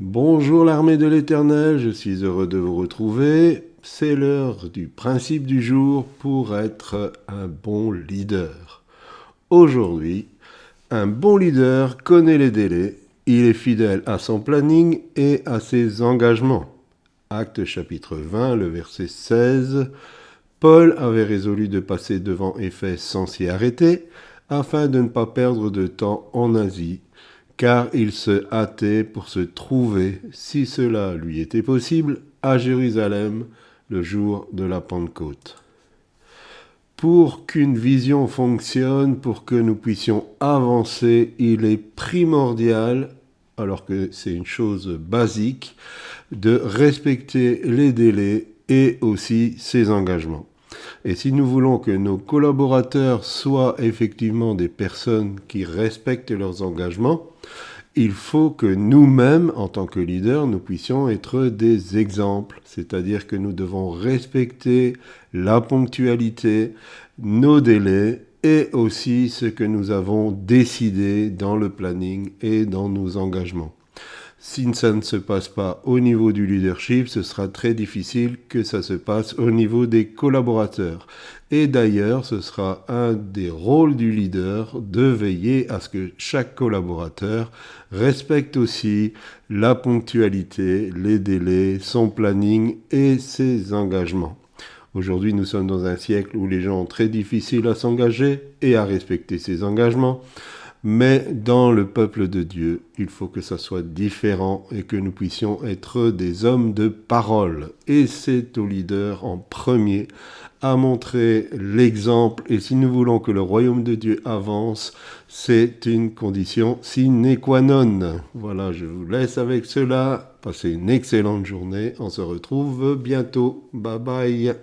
Bonjour l'armée de l'Éternel, je suis heureux de vous retrouver. C'est l'heure du principe du jour pour être un bon leader. Aujourd'hui, un bon leader connaît les délais, il est fidèle à son planning et à ses engagements. Actes chapitre 20, le verset 16. Paul avait résolu de passer devant Éphèse sans s'y arrêter, afin de ne pas perdre de temps en Asie, car il se hâtait pour se trouver, si cela lui était possible, à Jérusalem le jour de la Pentecôte. Pour qu'une vision fonctionne, pour que nous puissions avancer, il est primordial, alors que c'est une chose basique, de respecter les délais et aussi ses engagements. Et si nous voulons que nos collaborateurs soient effectivement des personnes qui respectent leurs engagements, il faut que nous-mêmes, en tant que leaders, nous puissions être des exemples. C'est-à-dire que nous devons respecter la ponctualité, nos délais et aussi ce que nous avons décidé dans le planning et dans nos engagements. Si ça ne se passe pas au niveau du leadership, ce sera très difficile que ça se passe au niveau des collaborateurs. Et d'ailleurs, ce sera un des rôles du leader de veiller à ce que chaque collaborateur respecte aussi la ponctualité, les délais, son planning et ses engagements. Aujourd'hui, nous sommes dans un siècle où les gens ont très difficile à s'engager et à respecter ses engagements. Mais dans le peuple de Dieu, il faut que ça soit différent et que nous puissions être des hommes de parole. Et c'est au leader en premier à montrer l'exemple. Et si nous voulons que le royaume de Dieu avance, c'est une condition sine qua non. Voilà, je vous laisse avec cela. Passez une excellente journée. On se retrouve bientôt. Bye bye.